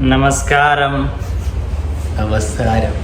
നമസ്കാരം. നമസ്കാരം.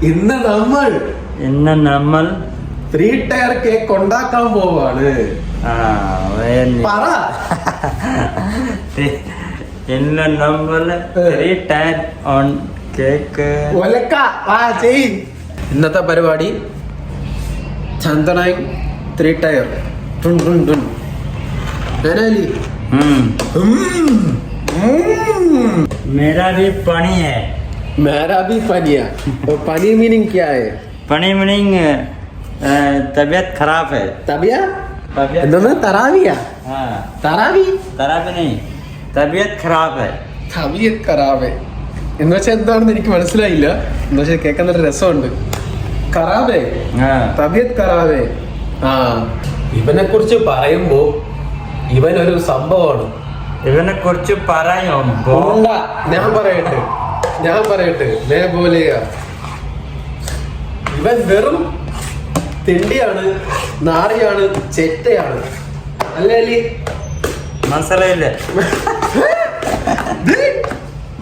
ഇന്ന് നമ്മൾ 3 ടയർ കേക്ക് ഉണ്ടാക്കാൻ പോവാണ്. പറ. ഇന്ന് നമ്മൾ 3 ടയർ ഓൺ കേക്ക്. ഇന്നത്തെ പരിപാടി ചന്ദനയും 3 ടയർ. मेरा भी पानी है. मेरा भी पानी है. तो पानी मीनिंग क्या है? पानी मीनिंग तबीयत खराब है. എന്താണ് തറാവിയാ? തറാവി नहीं, तबीयत खराब है. തബിയത്ത് ഖറാബ് എന്ന് വെച്ചാൽ എന്താണെന്ന് എനിക്ക് മനസ്സിലായില്ല. എന്ന് വെച്ചാൽ കേൾക്കാൻ നല്ല രസമുണ്ട്. ഖറാബേ, തബിയത്ത് ഖറാബേ. ഇവനെ കുറിച്ച് പറയുമ്പോ ഇവൻ ഒരു സംഭവമാണ്. ഇവനെ കുറിച്ച് പറയുമ്പോ ഞാൻ പറയട്ടെ മേ പോലെയാ. ഇവൻ വെറും തിണ്ടിയാണ്, നാറിയാണ്, ചെറ്റയാണ്. അല്ലേ? മനസ്സിലായില്ലേ?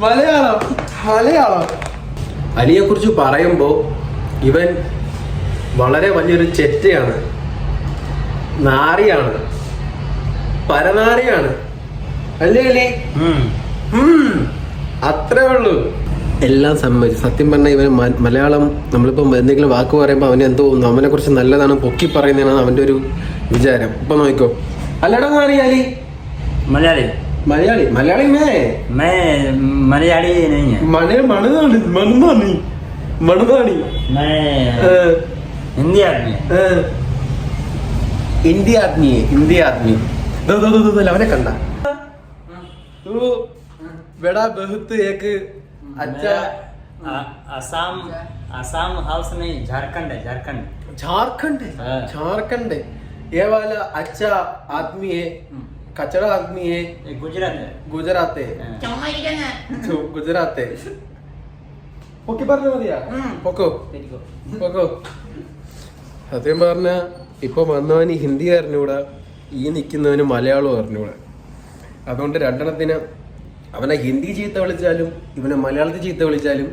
മലയാളം അലിയെ കുറിച്ച് പറയുമ്പോ ഇവൻ വളരെ വലിയൊരു ചെറ്റയാണ്, നാറിയാണ്, പരനാറിയാണ്. അല്ലേ അലി? അത്രേ ഉള്ളൂ. എല്ലാം സമ്മതിച്ചു. സത്യം പറഞ്ഞാൽ ഇവൻ മലയാളം നമ്മളിപ്പം എന്തെങ്കിലും വാക്ക് പറയുമ്പോൾ അവന് എന്തോ അവനെ കുറിച്ച് നല്ലതാണ് പൊക്കി പറയുന്നതാണ് അവന്റെ ഒരു വിചാരം. ഇപ്പൊ നോക്കോ. അല്ലടാ നാറി അലി? മലയാളി मलयाली मैं मलयाली नहीं है. मणुदानी मैं हिंदी आदमी है. हिंदी आदमी അവനെ കണ്ട तू बड़ा बहुत एक अच्छा. असम हाउस नहीं, झारखंड है. झारखंड ये वाला अच्छा आदमी है, कचरा आदमी है. गुजरात है. ഓക്കെ പറഞ്ഞ മതിയാ? പൊക്കോ. സത്യം പറഞ്ഞ ഇപ്പൊ വന്നവന് ഹിന്ദി അറിഞ്ഞൂടാ, ഈ നിൽക്കുന്നവന് മലയാളം അറിഞ്ഞൂടാ. അതുകൊണ്ട് രണ്ടെണ്ണത്തിന് അവനെ ഹിന്ദി ചീത്ത വിളിച്ചാലും ഇവനെ മലയാളത്തിൽ ചീത്ത വിളിച്ചാലും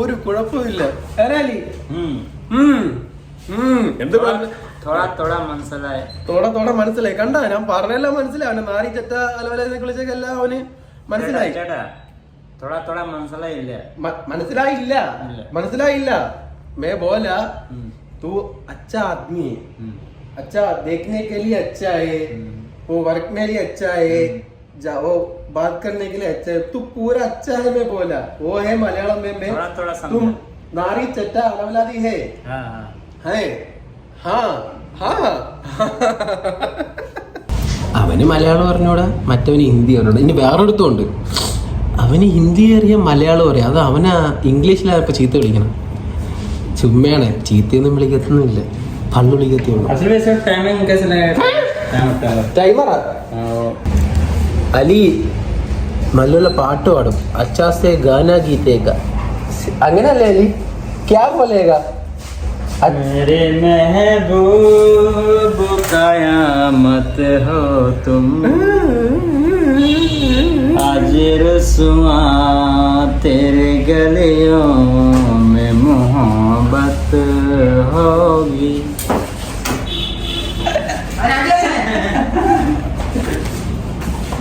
ഒരു കുഴപ്പമില്ല. എന്ത് പറഞ്ഞു? തോട മനസ്സിലായി. കണ്ട ഞാൻ പറഞ്ഞെല്ലാം മനസ്സിലായി. അവന് നാരി ചെറ്റ അലവല വിളിച്ചെല്ലാം അവന് മനസ്സിലായി. മനസ്സിലായില്ല. मैं बोला तू अच्छा आदमी है, अच्छा देखने के लिए अच्छा है, वो वर्क में लिए अच्छा है, वो बात करने के लिए अच्छा है, तू पूरा अच्छा है. मैं बोला वो है मलयालम में तुम नारी चट्टा अलवलादी है. അവന് മലയാളം അറിഞ്ഞൂടാ, മറ്റവന് ഹിന്ദി അറിഞ്ഞൂടാ. ഇനി വേറൊരുത്തുണ്ട്, അവന് ഹിന്ദി അറിയാം, മലയാളം അറിയാം. അത് അവന് ഇംഗ്ലീഷിലാണ് ഇപ്പൊ ചീത്ത വിളിക്കണം. ചുമ്മയാണ്, ചീത്തയൊന്നും വിളിക്കത്തൊന്നുമില്ല, പള്ളു വിളിക്കത്തുള്ളൂ. അലി നല്ല പാട്ട് പാടും. അച്ചാസെ ഗാന ഗീതേക. അങ്ങനല്ലേ അലി? ക്യാ ബോലേഗ? मेरे महबूब कयामत हो तुम, आज रसुआ तेरे गलियों में मोहब्बत होगी.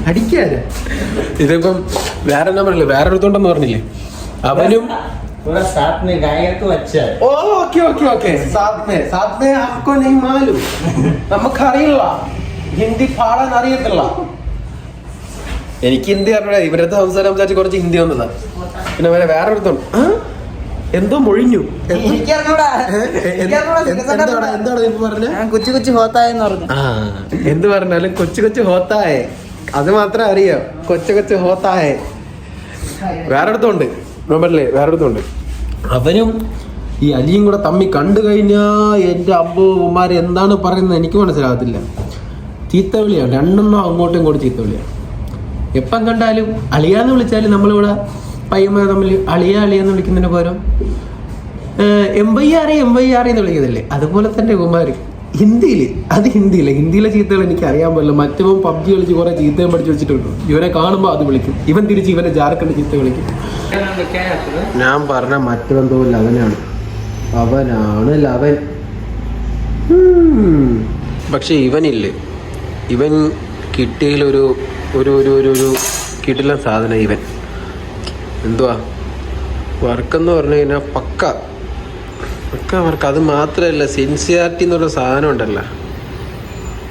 അടിക്കാതെ ഇതിപ്പം വേറെ നമ്പറല്ലേ, വേറെ എടുത്തോണ്ടെന്ന് പറഞ്ഞില്ലേ? അവനും साथ में गाएगा तो अच्छा है. ओके साथ में आपको नहीं मालूम. നമുക്കറിയില്ല, ഹിന്ദി പാടാൻ അറിയത്തില്ല. എനിക്ക് ഹിന്ദി അറിയില്ല. ഇവരത്തെ സംസാരം സംസാരിച്ച് കുറച്ച് ഹിന്ദി വന്നതാ. പിന്നെ അവരെ വേറെ എടുത്തോണ്ട് എന്തോ മൊഴിഞ്ഞു. എന്താണ് ഇപ്പൊ പറഞ്ഞ? കൊച്ചു കൊച്ചു ഹോത്തായെന്ന് പറഞ്ഞു. എന്ത് പറഞ്ഞാലും കൊച്ചു കൊച്ചു ഹോത്തായേ, അത് മാത്രമേ അറിയാം. കൊച്ചു കൊച്ചു ഹോത്തായേ. വേറെ എടുത്തോണ്ട് നോമ്പല്ലേ, വേറെ എടുത്തോണ്ട് അവനും ഈ അലിയും കൂടെ തമ്മി കണ്ടു കഴിഞ്ഞാ എന്റെ അമ്മമാര് എന്താണ് പറയുന്നത് എനിക്ക് മനസ്സിലാകത്തില്ല. ചീത്തവിളിയാണ്, രണ്ടെണ്ണം അങ്ങോട്ടും ഇങ്ങോട്ടും ചീത്തവിളിയാണ്. എപ്പം കണ്ടാലും അളിയാന്ന് വിളിച്ചാലും നമ്മളിവിടെ പയ്യന്മാർ തമ്മിൽ അളിയാന്ന് വിളിക്കുന്നതിന് പകരം എംബൈആർ എന്ന് വിളിക്കുന്നില്ലേ, അതുപോലെ തന്നെ ഇവന്മാർ ഹിന്ദിയിലെ ചീത്തകൾ എനിക്ക് അറിയാൻ പാടില്ല. മറ്റവൻ പബ്ജി കളിച്ച് കുറെ ചീത്തയും പഠിച്ചു വെച്ചിട്ടുണ്ട്. ഇവനെ കാണുമ്പോൾ അത് വിളിക്കും, ഇവൻ തിരിച്ച് ഇവനെ ജാർഖണ്ഡ് ചീത്ത വിളിക്കും. ഞാൻ പറഞ്ഞ മറ്റവൻ തോന്നില്ല, അവനാണ് ലവൻ. പക്ഷെ ഇവൻ കിട്ടിയതിലൊരു ഒരു ഒരു ഒരു ഒരു കിട്ടില്ല സാധനം. ഇവൻ എന്തുവാ വർക്കെന്ന് പറഞ്ഞു കഴിഞ്ഞാൽ പക്ക വർക്ക്. അത് മാത്രമല്ല, സിൻസിയാരിറ്റി എന്നുള്ള സാധനം ഉണ്ടല്ലോ,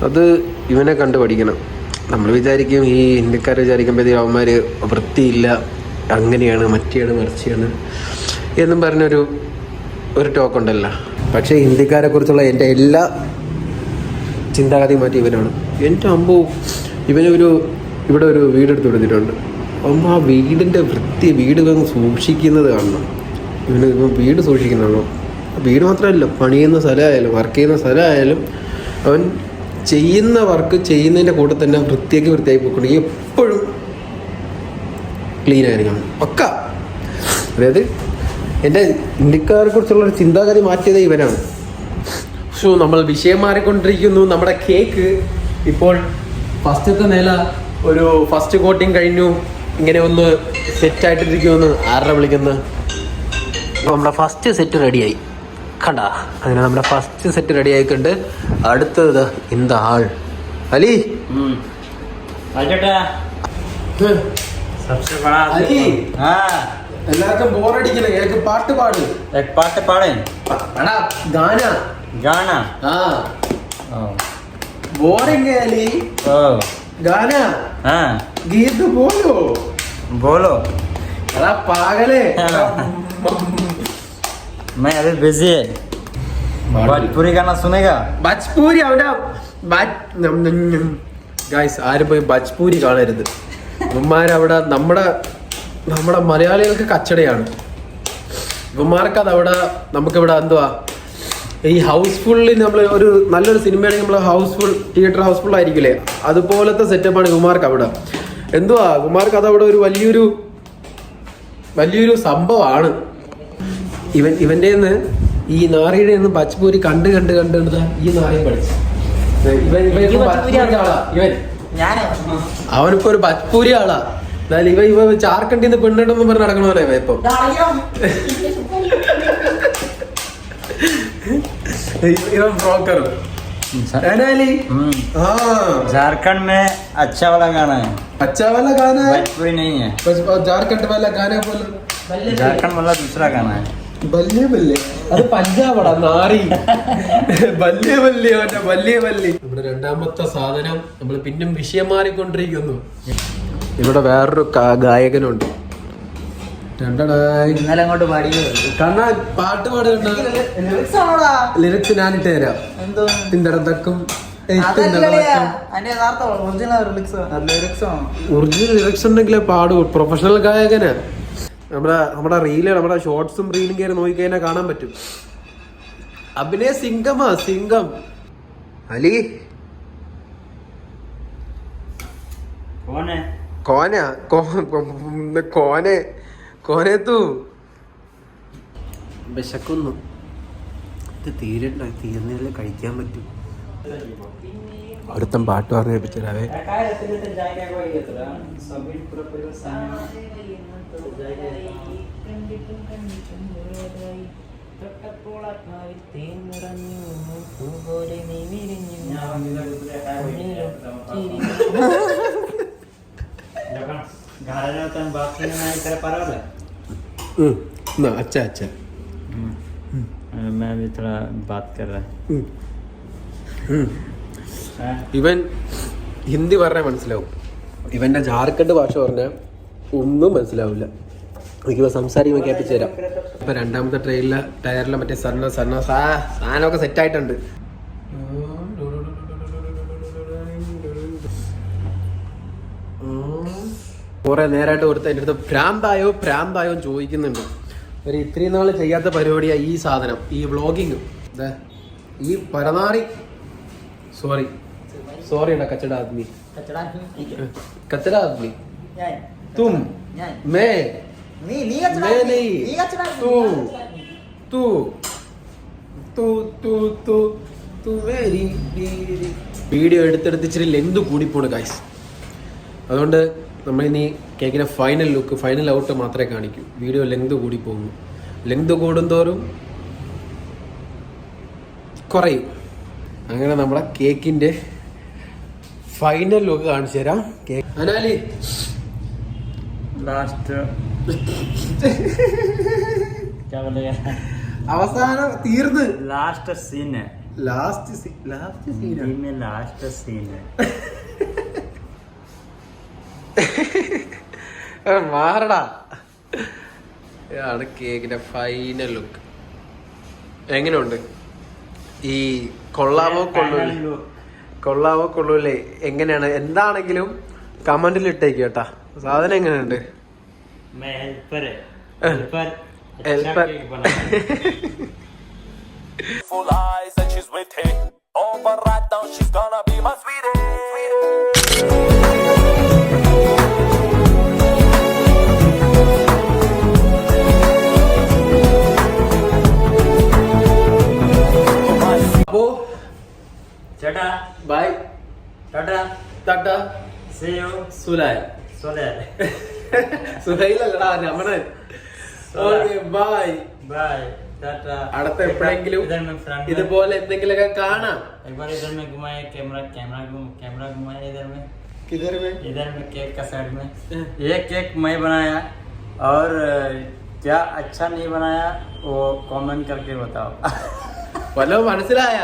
അത് ഇവനെ കണ്ടു പഠിക്കണം. നമ്മൾ വിചാരിക്കും, ഈ ഹിന്ദിക്കാർ വിചാരിക്കുമ്പോഴത്തേക്കും അവന്മാർ വൃത്തിയില്ല, അങ്ങനെയാണ് മറ്റേയാണ് മറിച്ചാണ് എന്നും പറഞ്ഞൊരു ടോക്കുണ്ടല്ലോ. പക്ഷേ ഹിന്ദിക്കാരെ കുറിച്ചുള്ള എൻ്റെ എല്ലാ ചിന്താഗതി മാറ്റി ഇവനാണ്. എൻ്റെ അമ്പോ ഇവിടെ ഒരു വീടെടുത്ത് കൊടുത്തിട്ടുണ്ട്. അമ്മ ആ വീടിൻ്റെ വൃത്തി, വീട് സൂക്ഷിക്കുന്നത് കാണണം. ഇവൻ വീട് സൂക്ഷിക്കുന്നതാണോ? വീട് മാത്രമല്ല, പണിയുന്ന സ്ഥലമായാലും വർക്ക് ചെയ്യുന്ന സ്ഥലമായാലും അവൻ ചെയ്യുന്ന വർക്ക് ചെയ്യുന്നതിൻ്റെ കൂടെ തന്നെ വൃത്തിയായി പോയിക്കൊണ്ടെങ്കിൽ എപ്പോഴും ക്ലീൻ ആയിരിക്കണം പക്ക. അതായത് എൻ്റെ ഇന്ത്യക്കാരെ കുറിച്ചുള്ള ഒരു ചിന്താഗതി മാറ്റിയത് ഇവനാണ്. സോ നമ്മൾ വിഷയം മാറിക്കൊണ്ടിരിക്കുന്നു. നമ്മുടെ കേക്ക് ഇപ്പോൾ ഫസ്റ്റത്തെ നില ഒരു ഫസ്റ്റ് കോട്ടിങ് കഴിഞ്ഞു. ഇങ്ങനെ ഒന്ന് സെറ്റായിട്ടിരിക്കുമെന്ന് ആരുടെ വിളിക്കുന്നത്. നമ്മുടെ ഫസ്റ്റ് സെറ്റ് റെഡിയായി കണ്ട. അങ്ങനെ നമ്മുടെ ഫസ്റ്റ് സെറ്റ് റെഡി ആയിട്ടുണ്ട്. അടുത്തത് എന്താ ആൾ അലി. എല്ലാവർക്കും ബോറടിക്കണേ, എനിക്ക് പാട്ട് പാട്. പാട്ട് പാടേ ഗാന. बोरेंगे अली गाना गीत बोलो अरे पागल है मैं अभी बिजी है भोजपुरी गाना सुनेगा भोजपुरी ഗായ്സ് ആരും പോയി ഭജ്പൂരി കാണരുത്. ഇവന്മാരവിടെ നമ്മുടെ മലയാളികൾക്ക് കച്ചടയാണ്. ഇവന്മാർക്ക് അതവിടെ നമുക്കിവിടെ എന്തുവാ ഈ ഹൗസ്ഫുള്ളിൽ നമ്മൾ ഒരു നല്ലൊരു സിനിമയാണെങ്കിൽ നമ്മൾ തിയേറ്റർ ഹൗസ്ഫുൾ ആയിരിക്കില്ലേ, അതുപോലത്തെ സെറ്റപ്പാണ് കുമാർക്ക് അവിടെ. എന്തുവാ കുമാർക്ക് അതവിടെ ഒരു വലിയൊരു സംഭവമാണ്. ഇവന്റെ ഈ നാറിയുടെ ഭജ്പൂരി കണ്ട് ഈ നാറിയും പഠിച്ചു. അവനിപ്പോ ഒരു ഭജ്പൂരി ആളാ. അതായത് ഇവ ജാർഖണ്ഡിൽ നിന്ന് പെണ്ണിട്ടെന്ന് പറഞ്ഞ് നടക്കണവരെ ഇപ്പൊ ब्रोकर झारखंड में अच्छा वाला गाना है भोजपुरी नहीं है. झारखंड वाला गाना बोलो. झारखंड वाला दूसरा गाना है बल्ले बल्ले. അത് പഞ്ചാബടാ നാറി. ബല്യേ ബല്യേ ബല്യേ ബല്യേ. നമ്മുടെ രണ്ടാമത്തെ സാധനം നമ്മൾ പിന്നും വിഷയം മാറിക്കൊണ്ടിരിക്കുന്നു. ഇവിടെ വേറൊരു ഗായകനുണ്ട്. ഇന്നലെ അങ്ങോട്ട് പാടി കണ്ണാ പാട്ട് പാടുകണ്ട ലിറിക്സ് ഞാനിട്ട് തരാം. തിണ്ടടക്കും ഒറിജിനൽ ലിറിക്സ് ഉണ്ടെങ്കിലേ പാടൂ. പ്രൊഫഷണൽ ഗായകന് നമ്മുടെ റീല് നമ്മുടെ ഷോർട്സും റീലും കയറി നോക്കിക്കഴിഞ്ഞാൽ കാണാൻ പറ്റും. അഭിനയ സിംഗം അലി കോനെ തൂ വിശക്കുന്നു. ഇത് തീർന്നല്ലേ കഴിക്കാൻ പറ്റും. ഒരുത്തം പാട്ട് പറഞ്ഞു കേൾപ്പിച്ചേ. अच्छा मैं भी थोड़ा बात कर रहा है. ഇവൻ ഹിന്ദി പറഞ്ഞാൽ മനസ്സിലാവും. ഇവന്റെ ജാർഖണ്ഡ് ഭാഷ പറഞ്ഞാൽ ഒന്നും മനസ്സിലാവില്ല. എനിക്കിപ്പോൾ സംസാരിക്കുമ്പോൾ കേൾപ്പിച്ചു തരാം. ഇപ്പൊ രണ്ടാമത്തെ ടയറിലെ മറ്റേ സാധനമൊക്കെ സെറ്റായിട്ടുണ്ട്. കുറെ നേരമായിട്ട് ഒരുത്ത എൻ്റെ അടുത്ത് ഭ്രാന്തായോ ചോദിക്കുന്നുണ്ട്. ഒരു ഇത്രയും നാൾ ചെയ്യാത്ത പരിപാടിയാ ഈ സാധനം, ഈ വ്ളോഗിങ്. ഈ പരനാറി സോറി കച്ചട ആദ്മി तुम मैं नहीं तू വീഡിയോ എടുത്തെടുത്ത് ഇച്ചിരി ലെന്ത് കൂടിപ്പോണ് ഗൈസ്. അതുകൊണ്ട് നമ്മളിനി കേക്കിന്റെ ഫൈനൽ ലുക്ക്, ഫൈനൽ ഔട്ട് മാത്രമേ കാണിക്കൂ. വീഡിയോ ലെന്ത് കൂടി പോകുന്നു. ലെന്ത് കൂടുന്തോറും കുറയും. അങ്ങനെ നമ്മളെ കേക്കിന്റെ ഫൈനൽ ലുക്ക് കാണിച്ചു തരാം. അനാലി लास्ट क्या बोलेगा, അവസാനം തീർന്ന്. लास्ट सीन है, ലാസ്റ്റ് സീൻ में लास्ट सीन है. മാറടാ. ഇതാണ് കേക്കിന്റെ ഫൈനൽ ലുക്ക്. എങ്ങനെയുണ്ട്? ഈ കൊള്ളാമോ കൊള്ളൂലേ? എങ്ങനെയാണ്? എന്താണെങ്കിലും കമന്റിൽ ഇട്ടേക്ക് കേട്ടാ. സാധനം എങ്ങനെയുണ്ട്? Full eyes and she's with it. Oh, but right now she's gonna be my sweetie. അപ്പോ tata bye, tata tata, see you സുലായ്. सोलर സുഹൈലല്ലടാ, Ramanan. Okay bye. Bye tata. അടുത്ത എപ്പോഴെങ്കിലും इधर में फ्रंट ഇതുപോലെ എന്തെങ്കിലുമൊക്കെ കാണാം. एक बार इधर में घुमाए, कैमरा घुमाए इधर में केक का साइड में. ये केक मैं बनाया और क्या अच्छा नहीं बनाया वो कमेंट करके बताओ. വല്ലതും മനസ്സിലായ?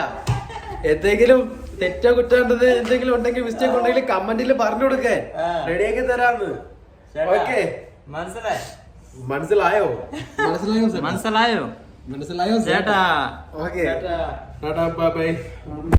എന്തെങ്കിലും തെറ്റോ കുറ്റേണ്ടത് എന്തെങ്കിലും ഉണ്ടെങ്കിൽ, മിസ്റ്റേക്ക് ഉണ്ടെങ്കിൽ കമന്റിൽ പറഞ്ഞു കൊടുക്കേ. റെഡിയാക്കി തരാന്ന്. ഓക്കെ, മനസ്സിലായോ? മനസ്സിലായോ മനസ്സിലായോ? ചേട്ടാ. Okay, Tata, bye bye.